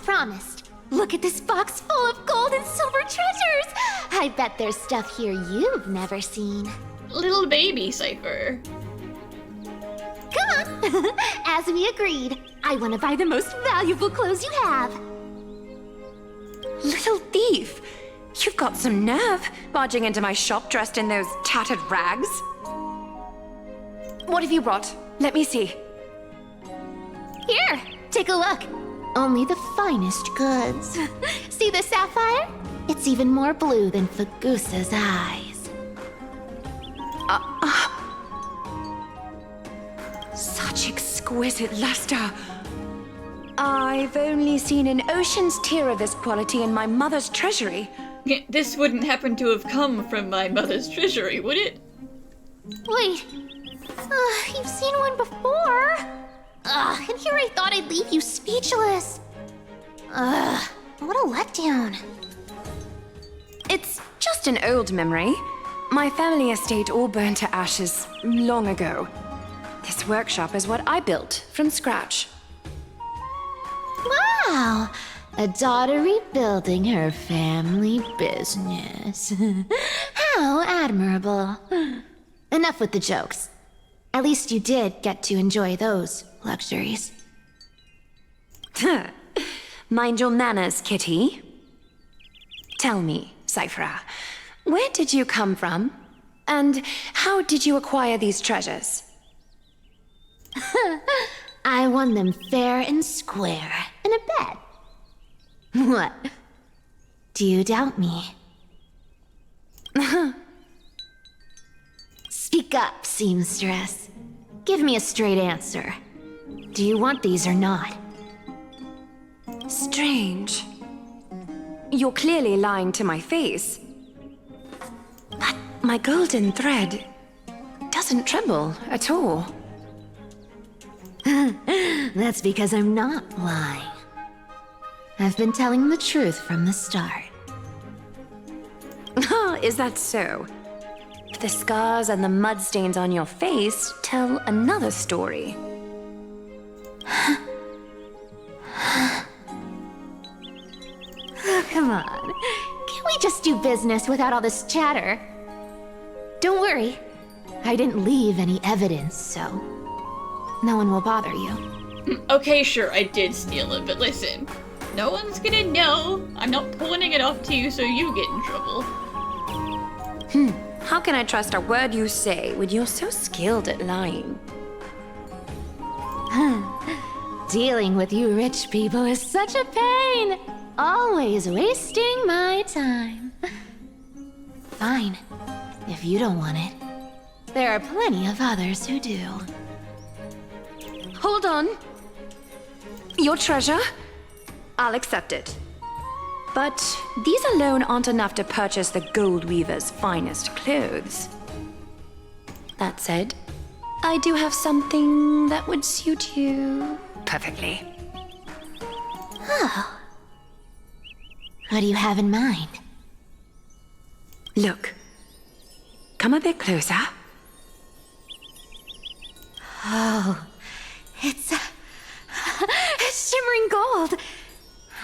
promised. Look at this box full of gold and silver treasures! I bet there's stuff here you've never seen. Little baby Cipher. Come on! As we agreed, I want to buy the most valuable clothes you have. Little thief! You've got some nerve, barging into my shop dressed in those tattered rags. What have you brought? Let me see. Here, take a look. Only the finest goods. See the sapphire? It's even more blue than Fagusa's eyes. Such exquisite luster. I've only seen an ocean's tier of this quality in my mother's treasury. This wouldn't happen to have come from my mother's treasury, would it? Wait. You've seen one before. And here I thought I'd leave you speechless. What a letdown. It's just an old memory. My family estate all burned to ashes long ago. This workshop is what I built from scratch. Wow! A daughter rebuilding her family business. How admirable. Enough with the jokes. At least you did get to enjoy those luxuries. Mind your manners, kitty. Tell me, Cifera, where did you come from? And how did you acquire these treasures? I won them fair and square in a bet. What? Do you doubt me? Speak up, seamstress. Give me a straight answer. Do you want these or not? Strange. You're clearly lying to my face. But my golden thread doesn't tremble at all. That's because I'm not lying. I've been telling the truth from the start. Is that so? The scars and the mud stains on your face tell another story. Oh, come on. Can't we just do business without all this chatter? Don't worry. I didn't leave any evidence, so no one will bother you. Okay, sure, I did steal it, but listen. No one's gonna know. I'm not pawning it off to you so you get in trouble. How can I trust a word you say when you're so skilled at lying? Dealing with you rich people is such a pain. Always wasting my time. Fine, if you don't want it. There are plenty of others who do. Hold on. Your treasure? I'll accept it. But these alone aren't enough to purchase the Gold Weaver's finest clothes. That said, I do have something that would suit you perfectly. Oh. What do you have in mind? Look. Come a bit closer. Oh, it's shimmering gold.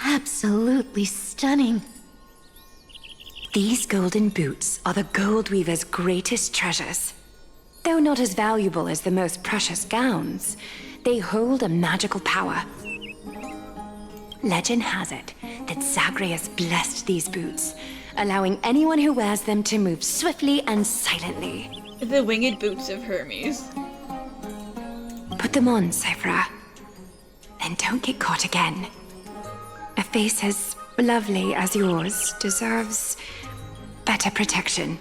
Absolutely stunning. These golden boots are the Gold Weaver's greatest treasures. Though not as valuable as the most precious gowns, they hold a magical power. Legend has it that Zagreus blessed these boots, allowing anyone who wears them to move swiftly and silently. The winged boots of Hermes. Put them on, Cifera. And don't get caught again. A face as lovely as yours deserves better protection.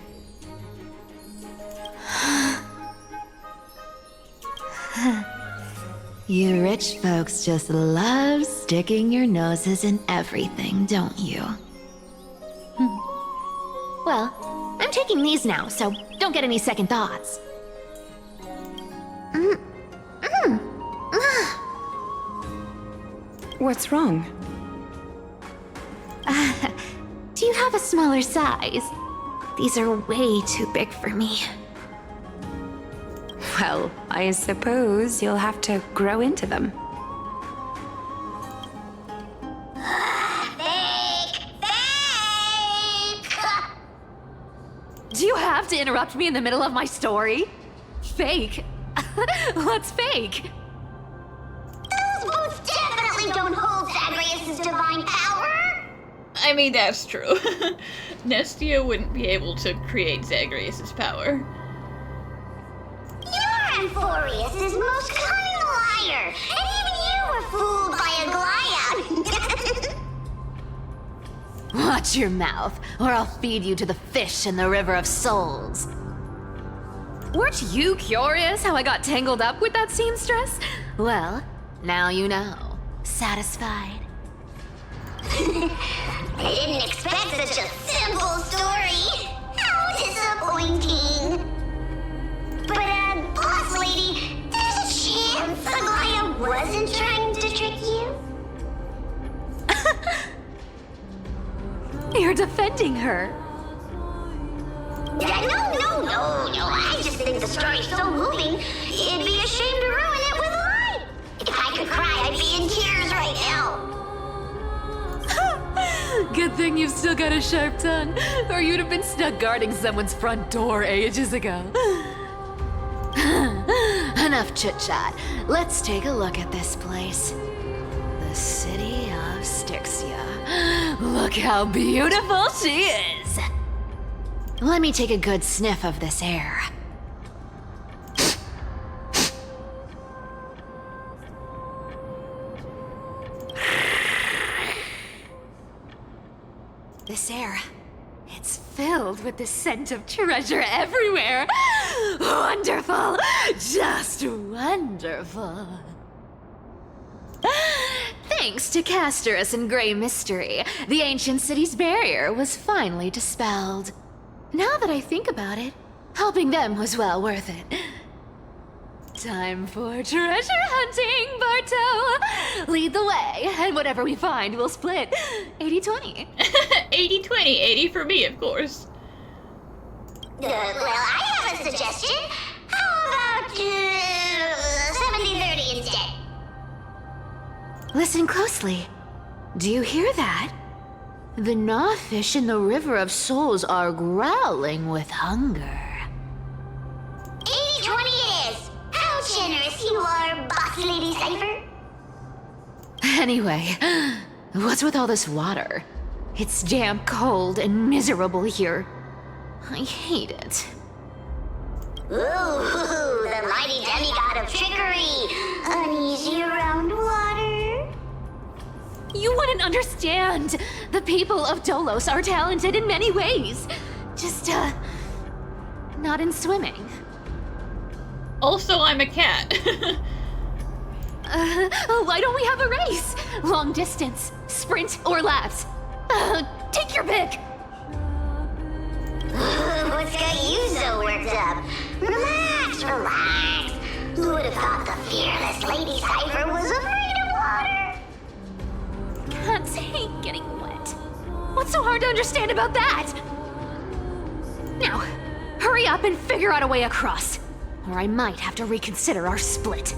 You rich folks just love sticking your noses in everything, don't you? Well, I'm taking these now, so don't get any second thoughts. What's wrong? Do you have a smaller size? These are way too big for me. Well, I suppose you'll have to grow into them. Do you have to interrupt me in the middle of my story? Fake? What's fake? Those boots definitely don't hold Aglaea's divine power! I mean, that's true. Nestia wouldn't be able to create Zagreus' power. You're Amphoreus' most cunning liar! And even you were fooled by Aglaea! Watch your mouth, or I'll feed you to the fish in the River of Souls. Weren't you curious how I got tangled up with that seamstress? Well, now you know. Satisfied? I didn't expect such a simple story! How disappointing! But, boss lady, there's a chance Aglaea wasn't trying to trick you? You're defending her. No, I just think the story's so moving, it'd be a shame to ruin it with a lie. If I could cry, I'd be in tears right now. Good thing you've still got a sharp tongue, or you'd have been stuck guarding someone's front door ages ago. Enough chit-chat. Let's take a look at this place. The city of Styxia. Look how beautiful she is! Let me take a good sniff of this air. This air, it's filled with the scent of treasure everywhere. Wonderful! Just wonderful. Thanks to Castorus and Grey Mystery, the ancient city's barrier was finally dispelled. Now that I think about it, helping them was well worth it. Time for treasure hunting, Barto! Lead the way, and whatever we find, we'll split 80-20. 80-20, 80 for me, of course. Well, I have a suggestion. How about 70-30 instead? Listen closely. Do you hear that? The gnawfish in the River of Souls are growling with hunger. 80-20 it is! How generous you are, boss lady Cipher! Anyway, what's with all this water? It's damp, cold, and miserable here. I hate it. Ooh, the mighty demigod of trickery! Uneasy around water? You wouldn't understand. The people of Dolos are talented in many ways. Just, not in swimming. Also, I'm a cat. Why don't we have a race? Long distance, sprint, or laps? Take your pick. What's got you so worked up? Relax. Who would have thought the fearless Lady Cipher was afraid of water? Cats hate getting wet. What's so hard to understand about that? Now, hurry up and figure out a way across, or I might have to reconsider our split.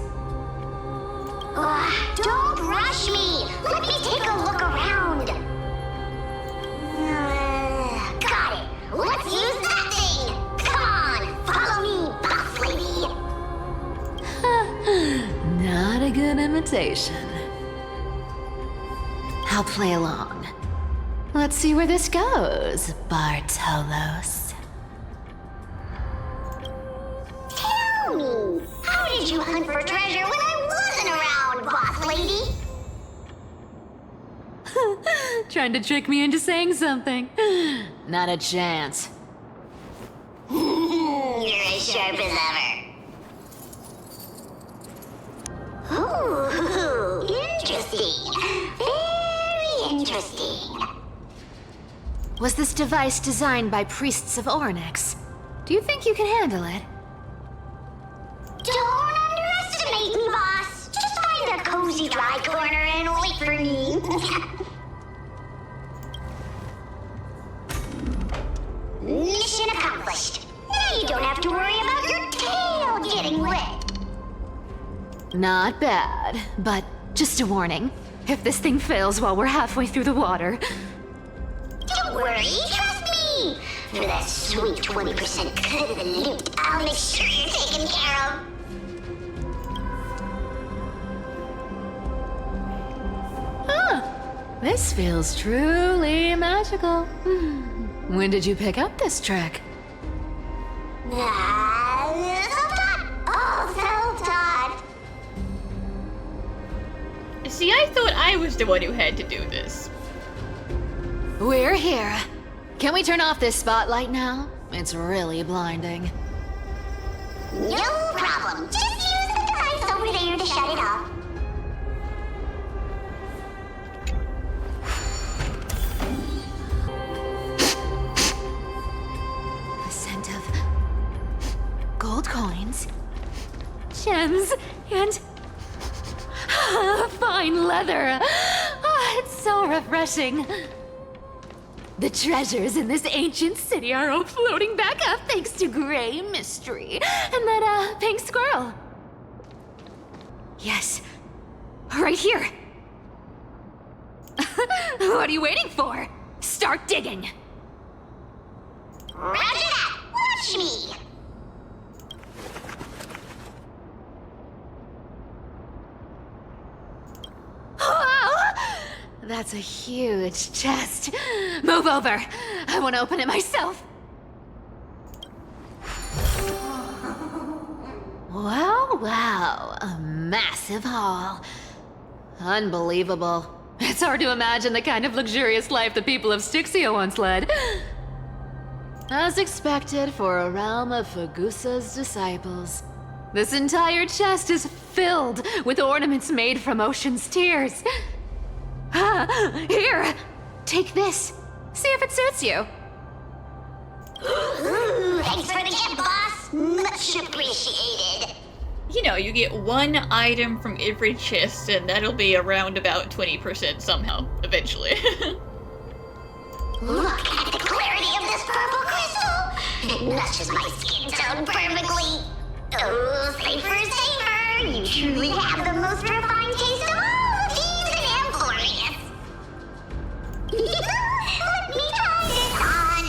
Don't rush me! Let me take a look around! Got it! Let's use that thing! Come on, follow me, boss lady! Not a good imitation. I'll play along. Let's see where this goes, Bartolos. Tell me, how did you hunt for treasure when I wasn't around, boss lady? Trying to trick me into saying something. Not a chance. You're as sharp as ever. Ooh, interesting. Very interesting. Was this device designed by priests of Ornyx? Do you think you can handle it? Don't underestimate me, boss. Just find a cozy dry corner and wait for me. Mission accomplished. Now you don't have to worry about your tail getting wet. Not bad, but just a warning. If this thing fails while we're halfway through the water... Don't worry, trust me. For that sweet 20% cut of the loot, I'll make sure you're taken care of. This feels truly magical. When did you pick up this trick? Self-taught. Oh, self-taught. See, I thought I was the one who had to do this. We're here. Can we turn off this spotlight now? It's really blinding. No problem. Just use the device over there to shut it off. The scent of gold coins, gems, and fine leather. It's so refreshing. The treasures in this ancient city are all floating back up thanks to Gray Mystery and that pink squirrel. Yes, right here. What are you waiting for? Start digging. Roger that. Watch me. Wow! That's a huge chest. Move over. I want to open it myself. Wow. A massive haul. Unbelievable. It's hard to imagine the kind of luxurious life the people of Styxia once led. As expected for a realm of Fagusa's disciples. This entire chest is filled with ornaments made from ocean's tears. Here, take this. See if it suits you. Thanks for the gift, boss. Much appreciated. You know, you get one item from every chest, and that'll be around about 20% somehow, eventually. Look at the clarity of this purple crystal. It matches my skin tone perfectly. Oh, Cipher, you truly have the most refined taste of all of these in Amphoreus. Let me try this on.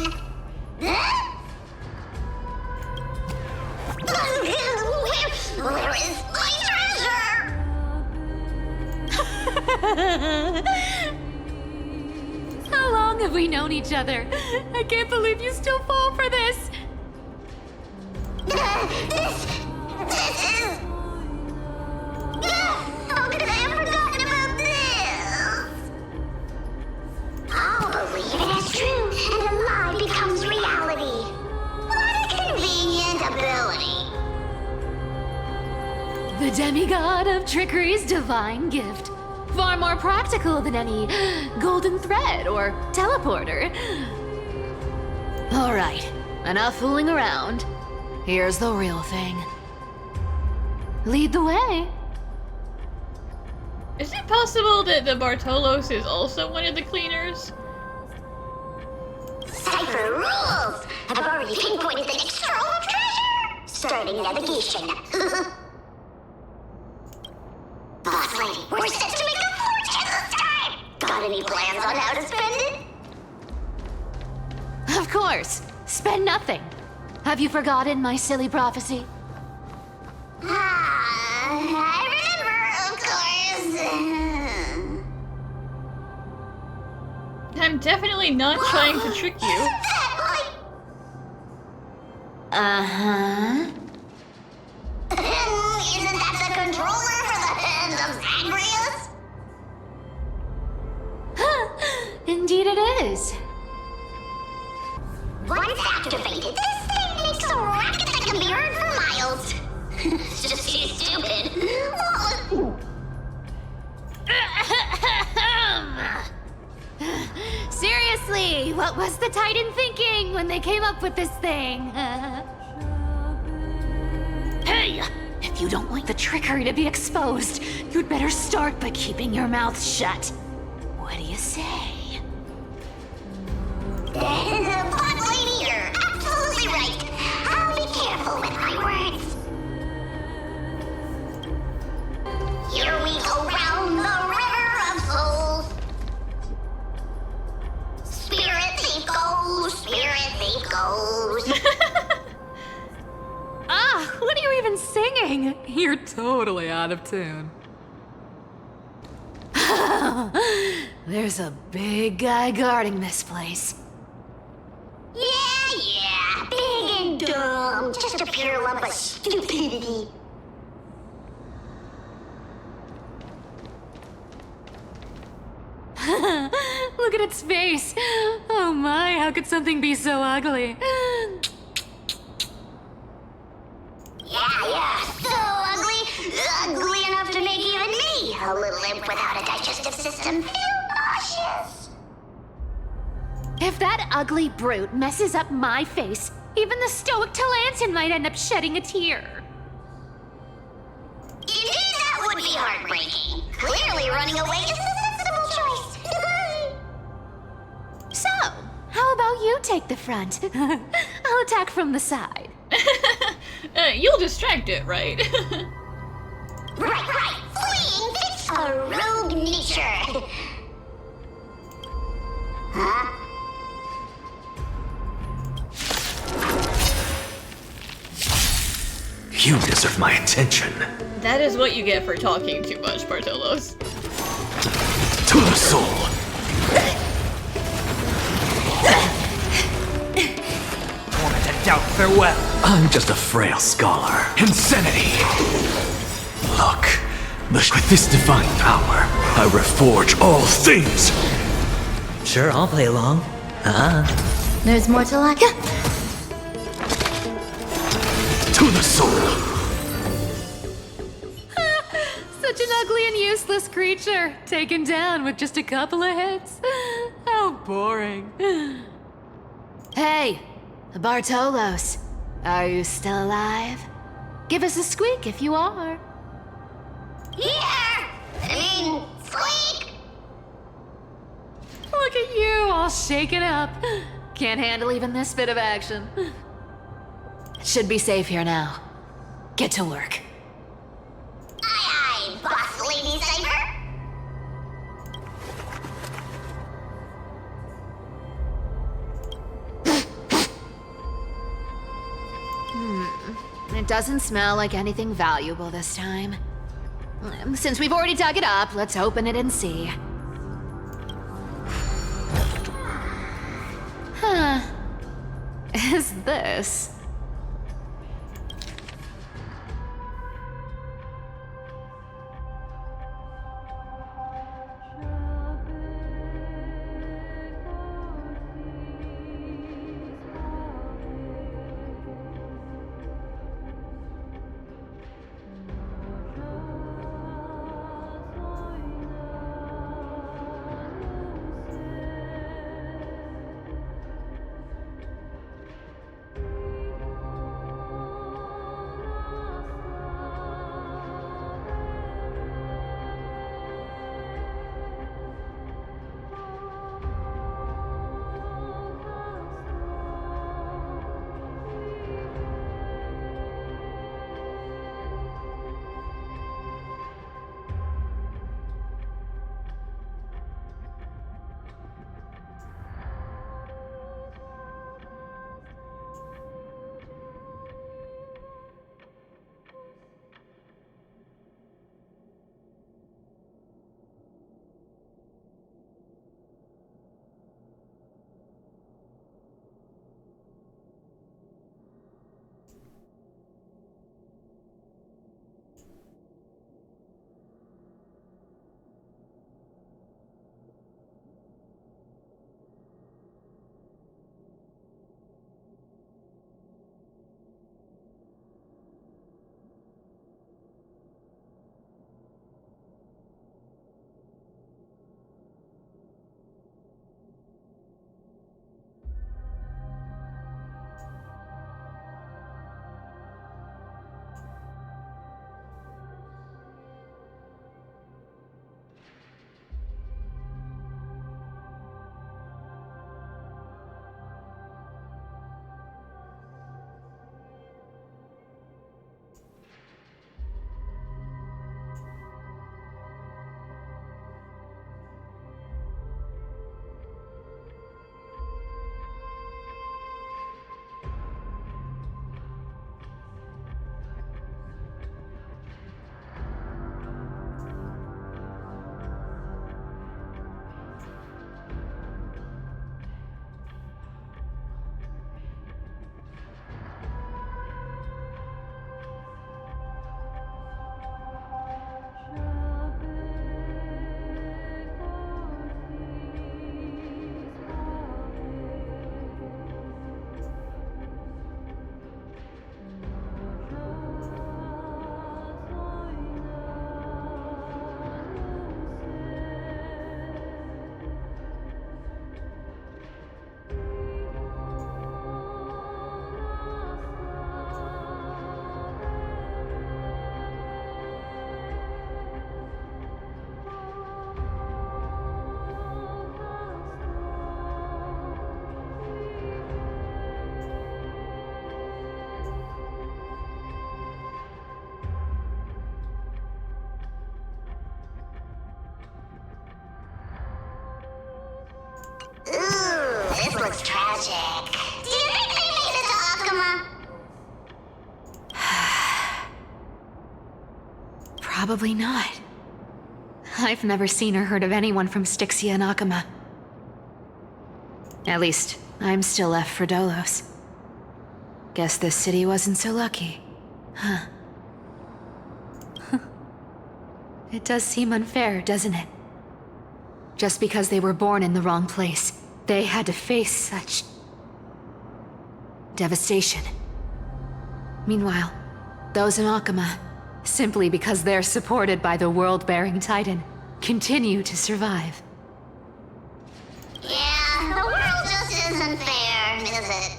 Where is my treasure? How long have we known each other? I can't believe you still fall for this. This is... How could I have forgotten about this? I'll believe it is true, and the lie becomes reality. What a convenient ability. The demigod of trickery's divine gift. Far more practical than any golden thread or teleporter. All right, enough fooling around. Here's the real thing. Lead the way. Is it possible that the Bartolos is also one of the cleaners? Cipher rules! I've already pinpointed the next trove of treasure! Starting navigation. Boss lady, we're set to make a fortune this time! Got any plans on how to spend it? Of course, spend nothing. Have you forgotten my silly prophecy? I remember, of course. I'm definitely not trying to trick you. Isn't that like... Uh-huh. Isn't that the controller for the hands of Aglaea? Indeed it is. Once activated, this thing makes a racket that can be heard for miles. It's just too stupid. Seriously, what was the Titan thinking when they came up with this thing? Hey! If you don't want the trickery to be exposed, you'd better start by keeping your mouth shut. What do you say? But lady, you're absolutely right. I'll be careful with my words. Here we go round the river of souls. Spirit thief go, even singing. You're totally out of tune. There's a big guy guarding this place. Yeah, big and dumb. Just a pure lump of stupidity. Look at its face. Oh my, how could something be so ugly? Yeah, so ugly. Ugly enough to make even me, a little imp without a digestive system, feel nauseous. If that ugly brute messes up my face, even the stoic Talantin might end up shedding a tear. Indeed, that would be heartbreaking. Clearly running away is the sensible choice. So, how about you take the front? I'll attack from the side. You'll distract it, right? Right. Fleeing fits a rogue nature. Huh? You deserve my attention. That is what you get for talking too much, Bartolos. To the soul. Wanted to doubt farewell. I'm just a frail scholar. Insanity! Look, with this divine power, I reforge all things! Sure, I'll play along. There's more to like. To the soul! Such an ugly and useless creature, taken down with just a couple of hits. How boring. Hey, Bartolos, are you still alive? Give us a squeak if you are. Squeak! Look at you, all shaken up. Can't handle even this bit of action. It should be safe here now. Get to work. Aye, boss lady Cipher. It doesn't smell like anything valuable this time. Since we've already dug it up, let's open it and see. Huh. Is this? was tragic. Do you think they made it to Akuma? Probably not. I've never seen or heard of anyone from Styxia and Akuma. At least, I'm still left for Dolos. Guess this city wasn't so lucky. Huh. It does seem unfair, doesn't it? Just because they were born in the wrong place, they had to face such devastation. Meanwhile, those in Akuma, simply because they're supported by the world-bearing Titan, continue to survive. Yeah, the world just isn't fair, is it?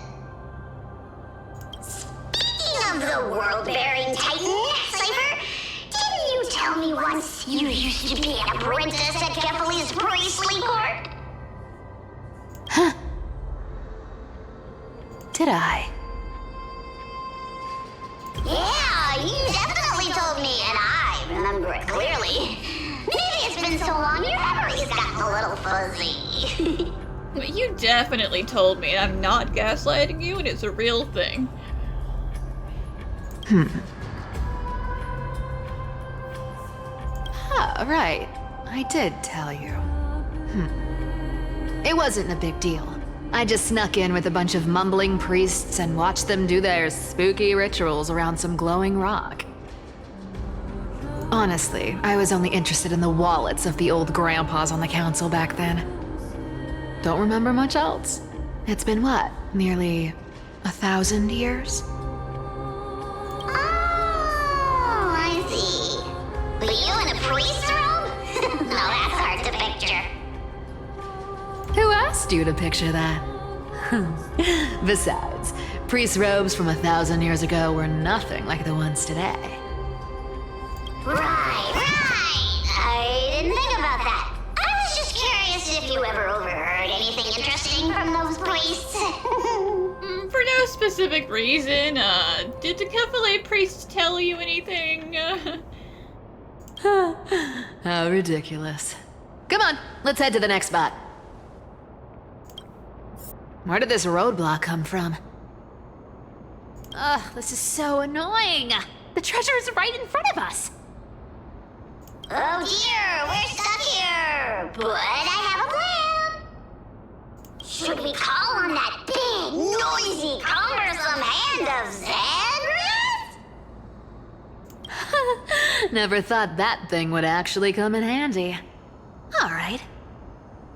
Speaking of the world-bearing Titan, Cipher, didn't you tell me once you used to be an apprentice at Kephal's priestly court? Huh. Did I? Yeah, you definitely told me, and I remember it clearly. Maybe it's been so long your memory's gotten a little fuzzy. You definitely told me, and I'm not gaslighting you, and it's a real thing. Ah, right. I did tell you. It wasn't a big deal. I just snuck in with a bunch of mumbling priests and watched them do their spooky rituals around some glowing rock. Honestly, I was only interested in the wallets of the old grandpas on the council back then. Don't remember much else. It's been what, nearly 1,000 years? Oh, I see. But you in a priest robe? No, that's hard to picture. Who asked you to picture that? Besides, priest robes from 1,000 years ago were nothing like the ones today. Right. I didn't think about that. I was just curious if you ever overheard anything interesting from those priests. For no specific reason, did the Kefale priest tell you anything? How ridiculous. Come on, let's head to the next spot. Where did this roadblock come from? Ugh, this is so annoying. The treasure is right in front of us. Oh dear, we're stuck here. But I have a plan. Should we call on that big, noisy, cumbersome hand of Xandrath? Never thought that thing would actually come in handy. All right.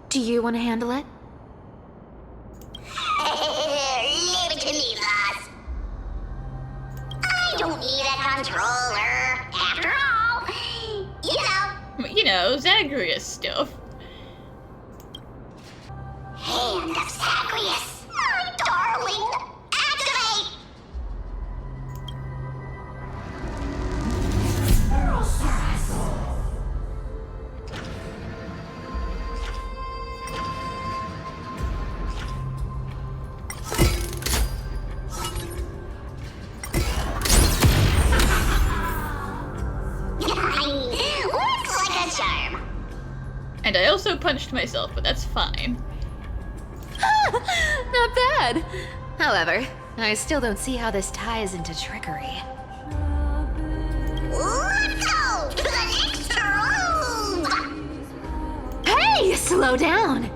Do you want to handle it? Leave it to me, boss. I don't need a controller. After all, You know, Zagreus stuff. Hand of Zagreus. My darling. Activate! Looks like a charm. And I also punched myself, but that's fine. Not bad. However, I still don't see how this ties into trickery. Let's go to the next room. Hey, slow down!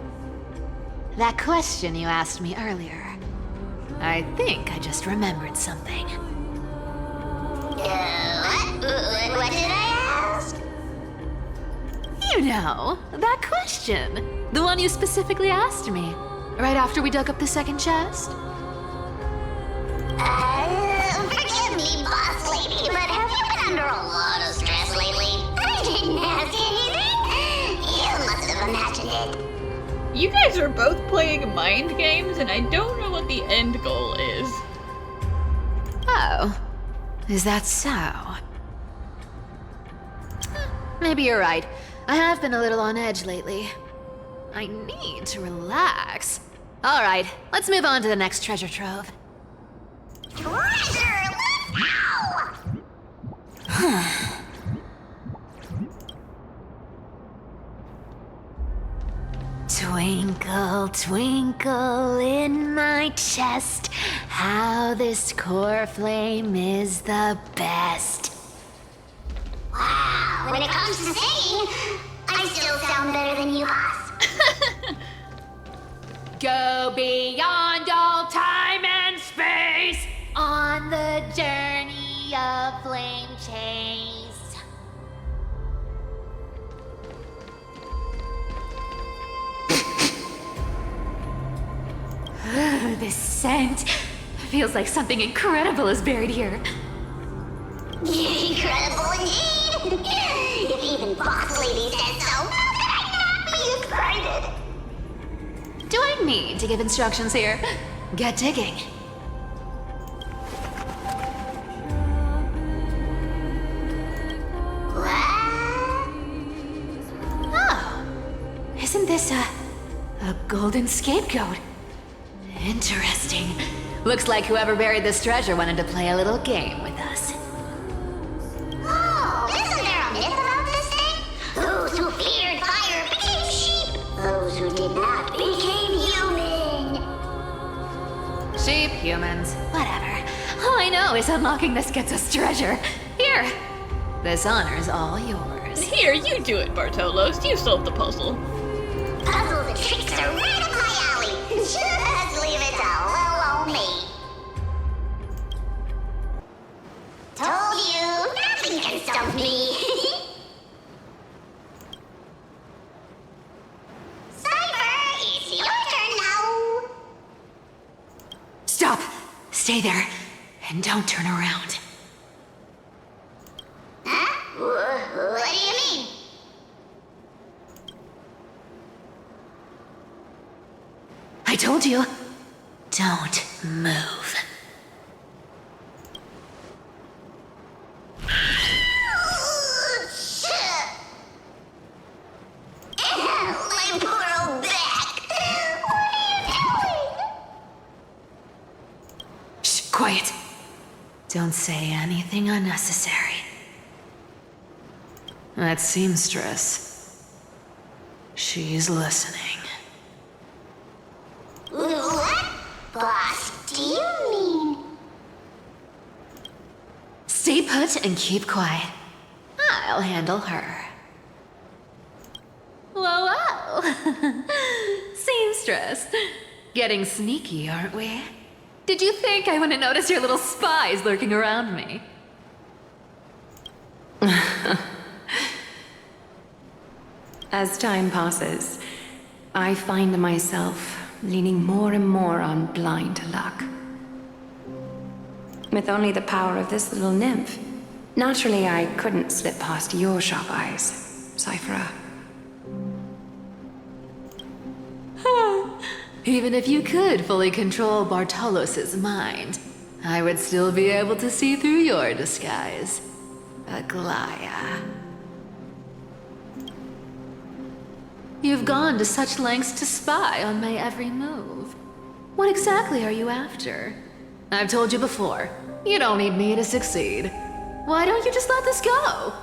That question you asked me earlier. I think I just remembered something. What did I ask? You know, that question. The one you specifically asked me. Right after we dug up the second chest. Forgive me, boss lady, but have you been under a lot of stress lately? I didn't ask anything. You must have imagined it. You guys are both playing mind games, and I don't know what the end goal is. Oh. Is that so? Maybe you're right. I have been a little on edge lately. I need to relax. All right, let's move on to the next treasure trove. Treasure, let's go! Twinkle, twinkle in my chest, how this core flame is the best. Wow, when it comes to singing, I still sound better than you, Haas. Go beyond all time and space on the journey of flame chase. This scent feels like something incredible is buried here. Incredible indeed! If even Boss Lady says so, how could I not be excited? Do I need to give instructions here? Get digging. What? Oh, isn't this a golden scapegoat? Interesting. Looks like whoever buried this treasure wanted to play a little game with us. Oh, isn't there a myth about this thing? Those who feared fire became sheep. Those who did not became human. Sheep, humans, whatever. All I know is unlocking this gets us treasure. Here, this honor's all yours. Here, you do it, Bartolos. You solve the puzzle. Puzzles and tricks are right up my alley. Just leave it to little old me. Told you, nothing can stump me. Cipher, it's your turn now. Stop! Stay there, and don't turn around. Huh? What do you mean? I told you, don't move. My poor old back. What are you doing? Shh, quiet. Don't say anything unnecessary. That seamstress. She's listening. What? Boss, do you mean? Stay put and keep quiet. I'll handle her. Whoa, whoa! Seamstress. Getting sneaky, aren't we? Did you think I wouldn't notice your little spies lurking around me? As time passes, I find myself leaning more and more on blind luck. With only the power of this little nymph, naturally I couldn't slip past your sharp eyes, Cifera. Even if you could fully control Bartolos' mind, I would still be able to see through your disguise. Aglaea. You've gone to such lengths to spy on my every move. What exactly are you after? I've told you before, you don't need me to succeed. Why don't you just let this go?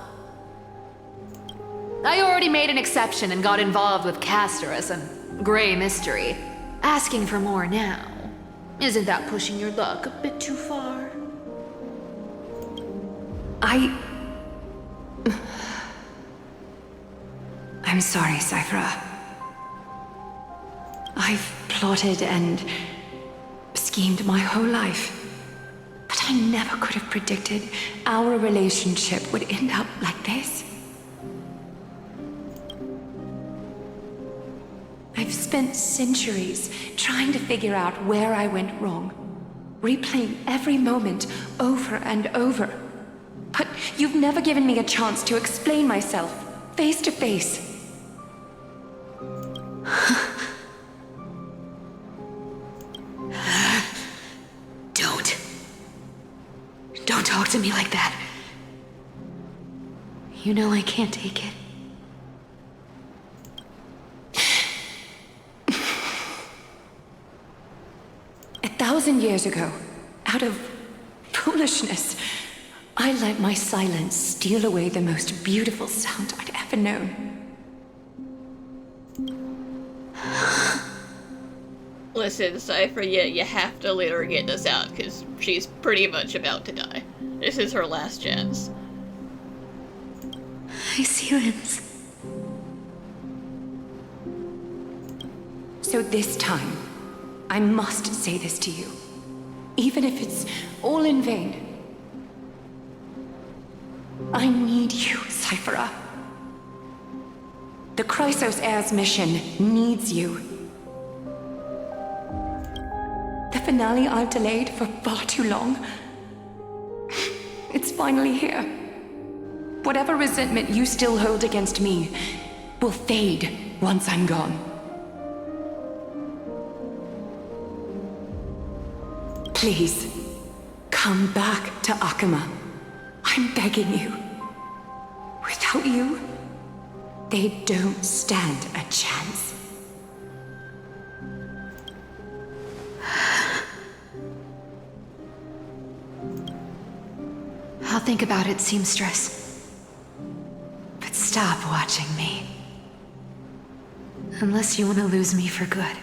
I already made an exception and got involved with Castorus and Grey Mystery. Asking for more now. Isn't that pushing your luck a bit too far? I'm sorry, Cifera. I've plotted and schemed my whole life. But I never could have predicted our relationship would end up like this. I've spent centuries trying to figure out where I went wrong, replaying every moment over and over. But you've never given me a chance to explain myself, face to face. Don't talk to me like that. You know I can't take it. 1,000 years ago, out of foolishness, I let my silence steal away the most beautiful sound I'd ever known. Listen, Cipher, you have to let her get this out, because she's pretty much about to die. This is her last chance. I see limbs. So this time, I must say this to you, even if it's all in vain. I need you, Cifera. The Chrysos Heir's mission needs you. The finale I've delayed for far too long. It's finally here. Whatever resentment you still hold against me will fade once I'm gone. Please, come back to Akama. I'm begging you. Without you, they don't stand a chance. I'll think about it, seamstress. But stop watching me. Unless you want to lose me for good.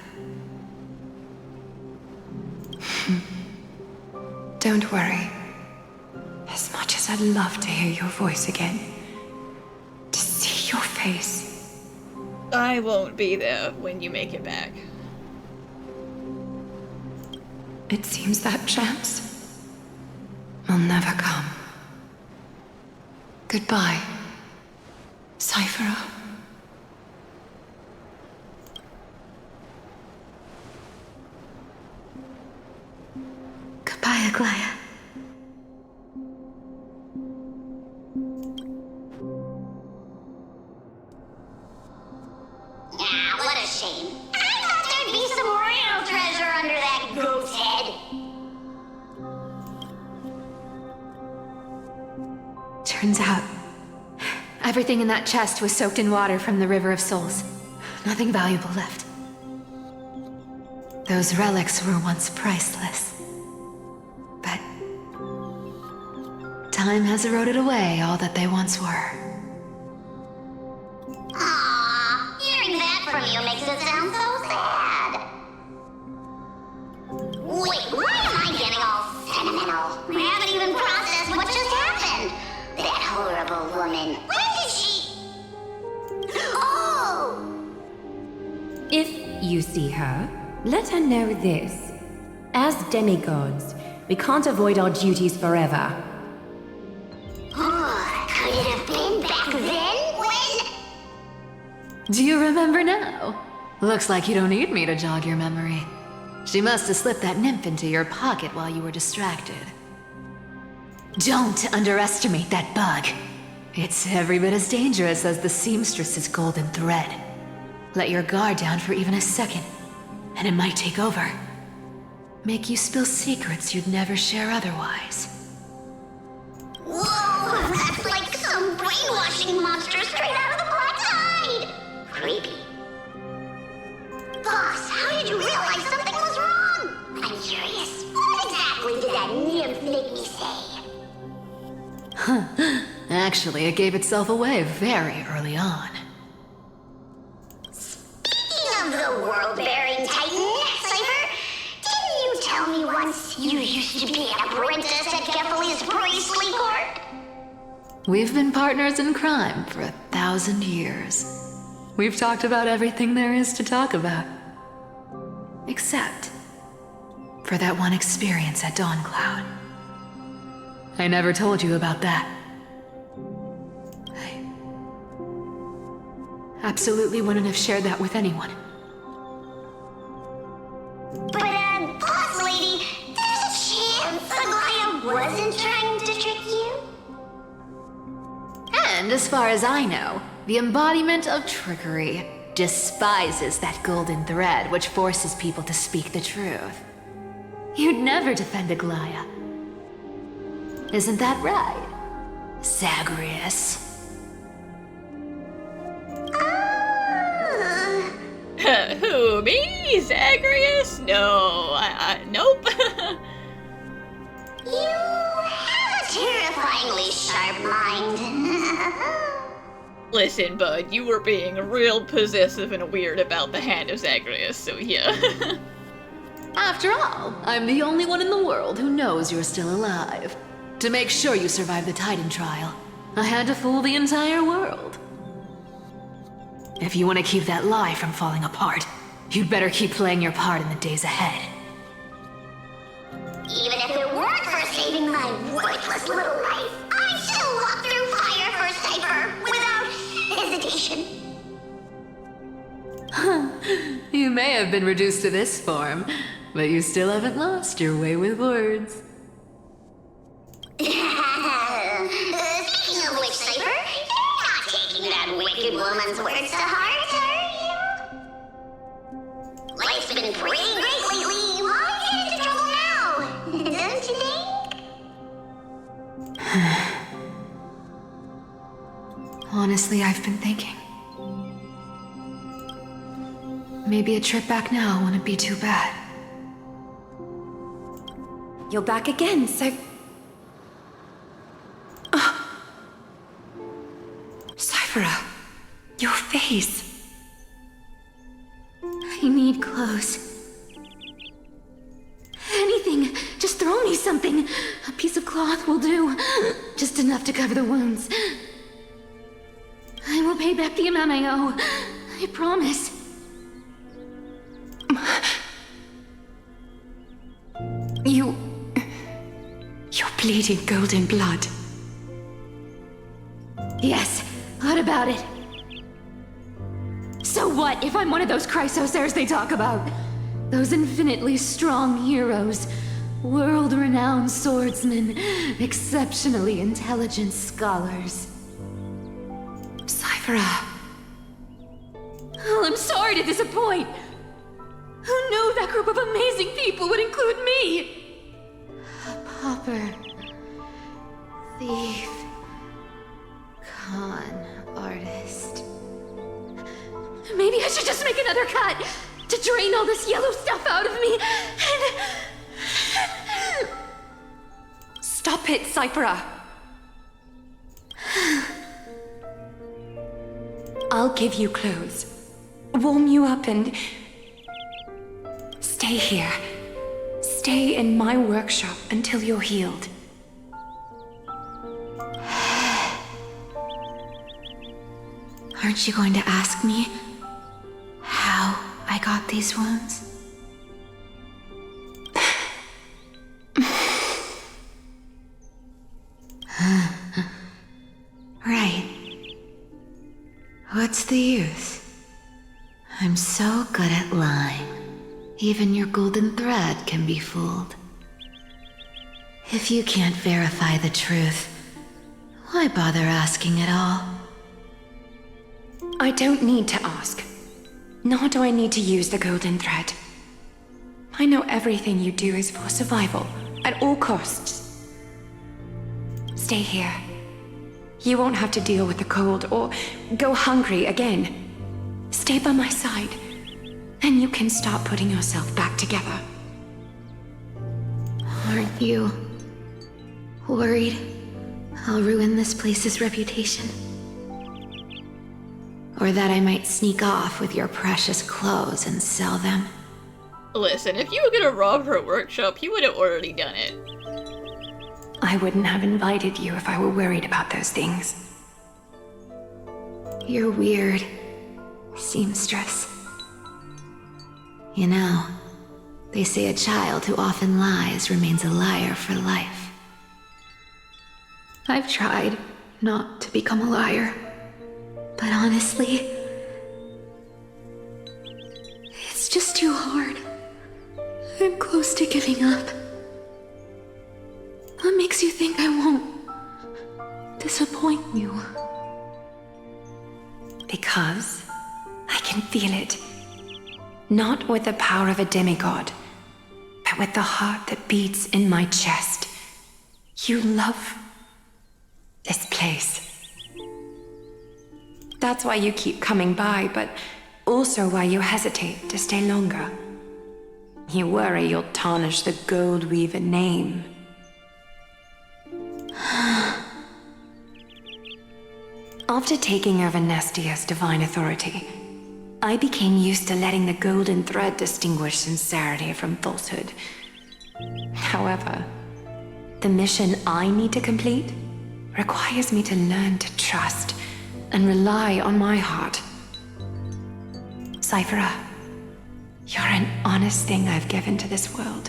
Don't worry. As much as I'd love to hear your voice again, to see your face. I won't be there when you make it back. It seems that chance will never come. Goodbye, Cifera. Goodbye, Aglaea. Ah, what a shame. I thought there'd be some real treasure under that goat's head. Turns out, everything in that chest was soaked in water from the River of Souls. Nothing valuable left. Those relics were once priceless. But time has eroded away all that they once were. Aww, hearing that from you makes it sound so sad. Wait, why am I getting all sentimental? I haven't even processed what just happened. That horrible woman. Where did she... Oh! If you see her, let her know this. As demigods, we can't avoid our duties forever. Oh, could it have been back then when... Do you remember now? Looks like you don't need me to jog your memory. She must have slipped that nymph into your pocket while you were distracted. Don't underestimate that bug. It's every bit as dangerous as the seamstress's golden thread. Let your guard down for even a second, and it might take over. Make you spill secrets you'd never share otherwise. Whoa, that's like some brainwashing monster straight out of the Black Tide! Creepy. Boss, how did you realize something was wrong? I'm curious. What exactly did that nymph make me say? Actually, it gave itself away very early on. Speaking of the world-bearing titan, Cipher, didn't you tell me once you used to be an apprentice at Kefali's priestly court? We've been partners in crime for 1,000 years. We've talked about everything there is to talk about. Except for that one experience at Dawncloud. I never told you about that. I absolutely wouldn't have shared that with anyone. But, boss lady, there's a chance Aglaea wasn't trying to trick you? And as far as I know, the embodiment of trickery despises that golden thread which forces people to speak the truth. You'd never defend Aglaea. Isn't that right, Zagreus? Who, me? Zagreus? No, nope. You have a terrifyingly sharp mind. Listen, bud, you were being real possessive and weird about the hand of Zagreus, so yeah. After all, I'm the only one in the world who knows you're still alive. To make sure you survive the Titan trial, I had to fool the entire world. If you want to keep that lie from falling apart, you'd better keep playing your part in the days ahead. Even if it weren't for saving my worthless little life, I'd still walk through fire for Cipher without hesitation. You may have been reduced to this form, but you still haven't lost your way with words. Speaking of which, Cipher, you're not taking that wicked woman's words to heart, are you? Life's been pretty great lately. Why get into trouble now? Don't you think? Honestly, I've been thinking. Maybe a trip back now wouldn't be too bad. You're back again, so... Cifera, your face. I need clothes. Anything. Just throw me something. A piece of cloth will do. Just enough to cover the wounds. I will pay back the amount I owe. I promise. You're bleeding golden blood. Yes, what about it? So what if I'm one of those Chrysosairs they talk about? Those infinitely strong heroes, world-renowned swordsmen, exceptionally intelligent scholars. Cifera. Oh, I'm sorry to disappoint. Who knew that group of amazing people would include me? A pauper, thief, con artist. Maybe I should just make another cut to drain all this yellow stuff out of me and... Stop it, Cipher. I'll give you clothes, warm you up, and stay here. Stay in my workshop until you're healed. Aren't you going to ask me how I got these wounds? Right. What's the use? I'm so good at lying. Even your golden thread can be fooled. If you can't verify the truth, why bother asking at all? I don't need to ask. Nor do I need to use the golden thread. I know everything you do is for survival, at all costs. Stay here. You won't have to deal with the cold or go hungry again. Stay by my side, and you can start putting yourself back together. Aren't you worried I'll ruin this place's reputation? Or that I might sneak off with your precious clothes and sell them? Listen, if you were gonna rob her workshop, you would have already done it. I wouldn't have invited you if I were worried about those things. You're weird, seamstress. You know, they say a child who often lies remains a liar for life. I've tried not to become a liar, but honestly, it's just too hard. I'm close to giving up. What makes you think I won't disappoint you? Because I can feel it. Not with the power of a demigod, but with the heart that beats in my chest. You love this place. That's why you keep coming by, but also why you hesitate to stay longer. You worry you'll tarnish the Gold Weaver name. After taking over Nestia's divine authority, I became used to letting the golden thread distinguish sincerity from falsehood. However, the mission I need to complete requires me to learn to trust and rely on my heart. Cifera, you're an honest thing I've given to this world.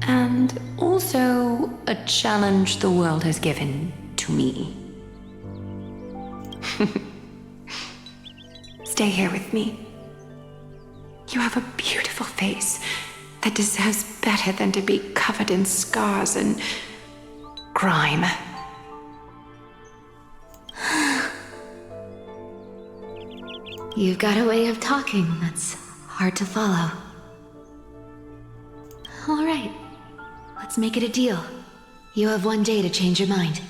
And also a challenge the world has given to me. Stay here with me. You have a beautiful face that deserves better than to be covered in scars and grime. You've got a way of talking that's hard to follow. All right, let's make it a deal. You have 1 day to change your mind.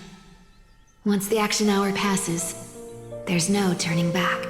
Once the action hour passes, there's no turning back.